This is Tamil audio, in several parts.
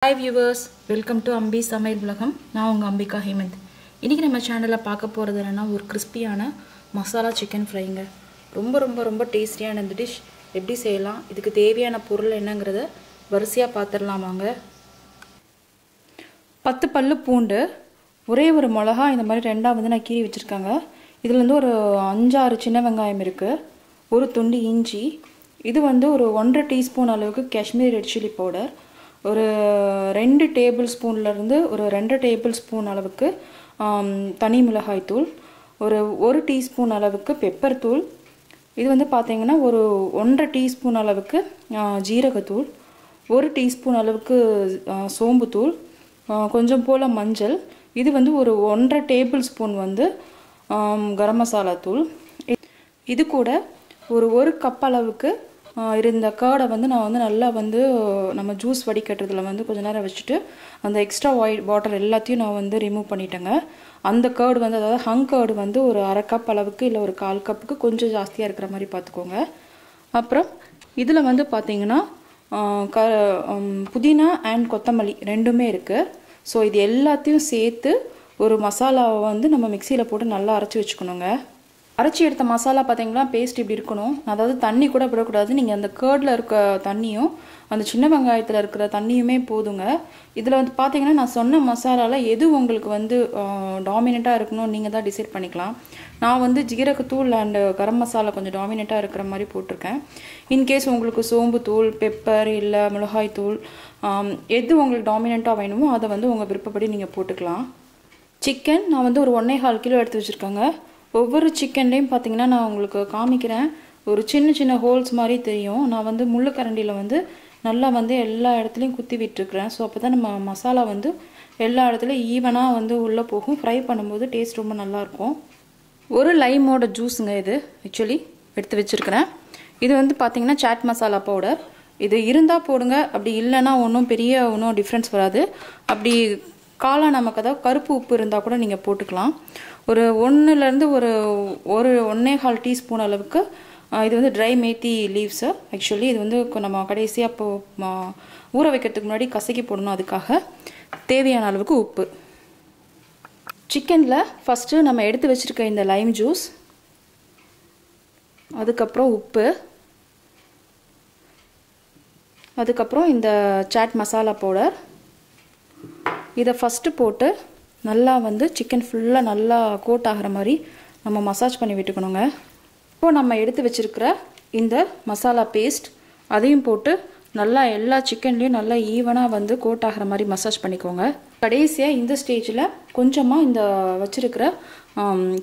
Hi viewers, welcome to Ambi Samail Vlogam. நான் உங்க அம்பிகா ஹேமந்த். இன்னைக்கு நம்ம சேனல்ல பார்க்க போறது என்னன்னா ஒரு கிறிஸ்பியான மசாலா சிக்கன் ஃப்ரைங்க. ரொம்ப டேஸ்டியான இந்த டிஷ் எப்படி செய்யலாம்? இதுக்கு தேவையான பொருள் என்னங்கறத வரிசையா பாத்துறலாம் வாங்க. 10 பல்லு பூண்டு, ஒரே ஒரு மிளகாய் இந்த மாதிரி ரெண்டா வந்து நான் கீறி வச்சிருக்கேங்க. இதுல இருந்து ஒரு 5-6 சின்ன வெங்காயம் இருக்கு. ஒரு துண்டு இஞ்சி. இது வந்து ஒரு 1.5 டீஸ்பூன் அளவுக்கு காஷ்மீரி ரெட் சில்லி பவுடர். ஒரு 2 டேபிள் ஸ்பூன்ல இருந்து ஒரு 2 டேபிள் ஸ்பூன் அளவுக்கு தனி மிளகாய் தூள், ஒரு 1 டீஸ்பூன் அளவுக்கு பெப்பர் தூள். இது வந்து பாத்தீங்கன்னா ஒரு 1.5 டீஸ்பூன் அளவுக்கு ஜீரகத்தூள், 1 டீஸ்பூன் அளவுக்கு சோம்பு தூள், கொஞ்சம் போல மஞ்சள். இது வந்து ஒரு 1.5 டேபிள் ஸ்பூன் வந்து கரம் மசாலா தூள். இது கூட ஒரு கப் அளவுக்கு இருந்த கர்டை வந்து நான் வந்து நல்லா வந்து நம்ம ஜூஸ் வடிகட்டுறதுல வந்து கொஞ்ச நேரம் வச்சுட்டு அந்த எக்ஸ்ட்ரா வாட்டர் எல்லாத்தையும் நான் வந்து ரிமூவ் பண்ணிட்டேங்க. அந்த கர்டு வந்து அதாவது ஹங் கர்டு வந்து ஒரு 1/2 கப் அளவுக்கு இல்லை ஒரு 1/4 கப்புக்கு கொஞ்சம் ஜாஸ்தியாக இருக்கிற மாதிரி பார்த்துக்கோங்க. அப்புறம் இதில் வந்து பார்த்தீங்கன்னா புதினா அண்ட் கொத்தமல்லி ரெண்டுமே இருக்குது. ஸோ இது எல்லாத்தையும் சேர்த்து ஒரு மசாலாவை வந்து நம்ம மிக்சியில் போட்டு நல்லா அரைச்சி வச்சுக்கணுங்க. அரைச்சி எடுத்த மசாலா பார்த்தீங்கன்னா பேஸ்ட் இப்படி இருக்கணும். அதாவது தண்ணி கூட விடக்கூடாது. நீங்கள் அந்த கர்டில் இருக்க தண்ணியும் அந்த சின்ன வெங்காயத்தில் இருக்கிற தண்ணியுமே போதுங்க. இதில் வந்து பார்த்தீங்கன்னா நான் சொன்ன மசாலாவில் எது உங்களுக்கு வந்து டாமினண்ட்டாக இருக்கணும் நீங்கள் தான் டிசைட் பண்ணிக்கலாம். நான் வந்து ஜீரகத்தூள் அண்டு கரம் மசாலா கொஞ்சம் டாமினண்ட்டாக இருக்கிற மாதிரி போட்டிருக்கேன். இன்கேஸ் உங்களுக்கு சோம்பு தூள், பெப்பர் இல்லை மிளகாய் தூள் எது உங்களுக்கு டாமினண்ட்டாக வேணுமோ அதை வந்து உங்கள் விருப்பப்படி நீங்கள் போட்டுக்கலாம். சிக்கன் நான் வந்து ஒரு 1.25 கிலோ எடுத்து வச்சுருக்கேங்க. ஒவ்வொரு சிக்கன்லேயும் பார்த்தீங்கன்னா நான் உங்களுக்கு காமிக்கிறேன். ஒரு சின்ன ஹோல்ஸ் மாதிரி தெரியும். நான் வந்து முள்ளு கரண்டியில் வந்து நல்லா வந்து எல்லா இடத்துலையும் குத்தி விட்டுருக்குறேன். ஸோ அப்போ தான் நம்ம மசாலா வந்து எல்லா இடத்துலையும் ஈவனாக வந்து உள்ளே போகும். ஃப்ரை பண்ணும்போது டேஸ்ட் ரொம்ப நல்லாயிருக்கும். ஒரு லைமோட ஜூஸுங்க இது ஆக்சுவலி எடுத்து வச்சுருக்கிறேன். இது வந்து பார்த்தீங்கன்னா சாட் மசாலா பவுடர். இது இருந்தால் போடுங்க, அப்படி இல்லைன்னா ஒன்றும் டிஃப்ரென்ஸ் வராது. அப்படி நமக்கு அதாவது கருப்பு உப்பு இருந்தால் கூட நீங்கள் போட்டுக்கலாம். ஒரு 1லேருந்து ஒரு 1.25 டீஸ்பூன் அளவுக்கு இது வந்து ட்ரை மேத்தி லீவ்ஸு. ஆக்சுவலி இது வந்து நம்ம கடைசியாக இப்போ ஊற வைக்கிறதுக்கு முன்னாடி கசக்கி போடணும். அதுக்காக தேவையான அளவுக்கு உப்பு. சிக்கனில் ஃபஸ்ட்டு நம்ம எடுத்து வச்சுருக்க இந்த லைம் ஜூஸ், அதுக்கப்புறம் உப்பு, அதுக்கப்புறம் இந்த சாட் மசாலா பவுடர். இதை ஃபஸ்ட்டு போட்டு நல்லா வந்து சிக்கன் ஃபுல்லாக நல்லா கோட் ஆகிற மாதிரி நம்ம மசாஜ் பண்ணி விட்டுக்கணுங்க. இப்போது நம்ம எடுத்து வச்சுருக்கிற இந்த மசாலா பேஸ்ட் அதையும் போட்டு நல்லா எல்லா சிக்கன்லேயும் நல்லா ஈவனாக வந்து கோட் ஆகிற மாதிரி மசாஜ் பண்ணிக்கோங்க. கடைசியாக இந்த ஸ்டேஜில் கொஞ்சமாக இந்த வச்சுருக்கிற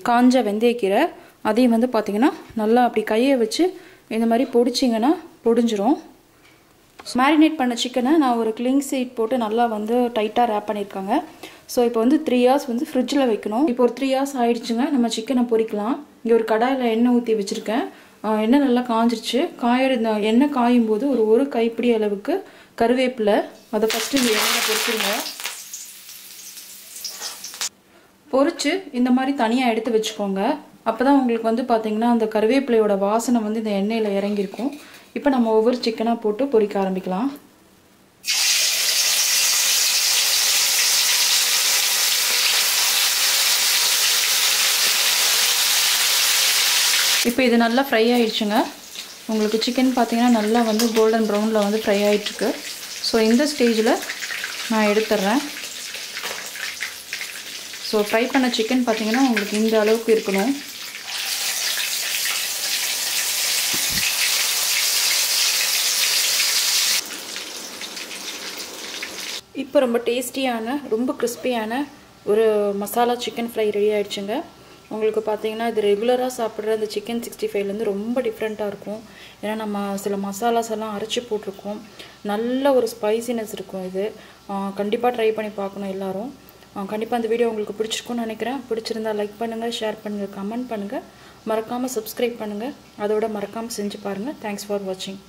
காஞ்ச வெந்தயக்கீரை அதையும் வந்து பார்த்திங்கன்னா நல்லா அப்படி கையை வச்சு இந்த மாதிரி பொடிச்சிங்கன்னா பொடிஞ்சிரும். மேரினேட் பண்ண சிக்கனை நான் ஒரு கிளிங் சீட் போட்டு நல்லா வந்து டைட்டாக ரேப் பண்ணியிருக்காங்க. ஸோ இப்போ வந்து 3 hours வந்து ஃப்ரிட்ஜில் வைக்கணும். இப்போ ஒரு 3 hours ஆயிடுச்சுங்க. நம்ம சிக்கனை பொரிக்கலாம். இங்கே ஒரு கடாயில் எண்ணெய் ஊற்றி வச்சுருக்கேன். எண்ணெய் நல்லா காஞ்சிருச்சு. இந்த எண்ணெய் காயும் போது ஒரு கைப்பிடி அளவுக்கு கருவேப்பிலை அதை ஃபஸ்ட்டு இந்த எண்ணெயில் பொரிச்சிருங்க. பொரிச்சு இந்த மாதிரி தனியாக எடுத்து வச்சுக்கோங்க. அப்போ தான் உங்களுக்கு வந்து பார்த்திங்கன்னா அந்த கருவேப்பிலையோட வாசனை வந்து இந்த எண்ணெயில் இறங்கியிருக்கும். இப்போ நம்ம ஒவ்வொரு சிக்கனாக போட்டு பொரிக்க ஆரம்பிக்கலாம். இப்போ இது நல்லா ஃப்ரை ஆயிடுச்சுங்க. உங்களுக்கு சிக்கன் பார்த்தீங்கன்னா நல்லா வந்து கோல்டன் ப்ரௌனில் வந்து ஃப்ரை ஆகிட்டுருக்கு. ஸோ இந்த ஸ்டேஜில் நான் எடுத்துட்றேன். ஸோ ஃப்ரை பண்ண சிக்கன் பார்த்தீங்கன்னா உங்களுக்கு இந்த அளவுக்கு இருக்கணும். இப்போ ரொம்ப டேஸ்டியான ரொம்ப கிறிஸ்பியான ஒரு மசாலா சிக்கன் ஃப்ரை ரெடி ஆகிடுச்சுங்க. உங்களுக்கு பார்த்தீங்கன்னா இது ரெகுலராக சாப்பிட்ற அந்த சிக்கன் 65லேருந்து ரொம்ப டிஃப்ரெண்ட்டாக இருக்கும். ஏன்னா நம்ம சில மசாலாஸ் எல்லாம் அரைச்சி போட்டிருக்கோம். நல்ல ஒரு ஸ்பைசினஸ் இருக்கும். இது கண்டிப்பாக ட்ரை பண்ணி பார்க்கணும் எல்லோரும். கண்டிப்பாக அந்த வீடியோ உங்களுக்கு பிடிச்சிருக்கும்னு நினைக்கிறேன். பிடிச்சிருந்தா லைக் பண்ணுங்கள், ஷேர் பண்ணுங்கள், கமெண்ட் பண்ணுங்கள், மறக்காமல் சப்ஸ்கிரைப் பண்ணுங்கள். அதோட மறக்காமல் செஞ்சு பாருங்கள். தேங்க்ஸ் ஃபார் வாட்சிங்.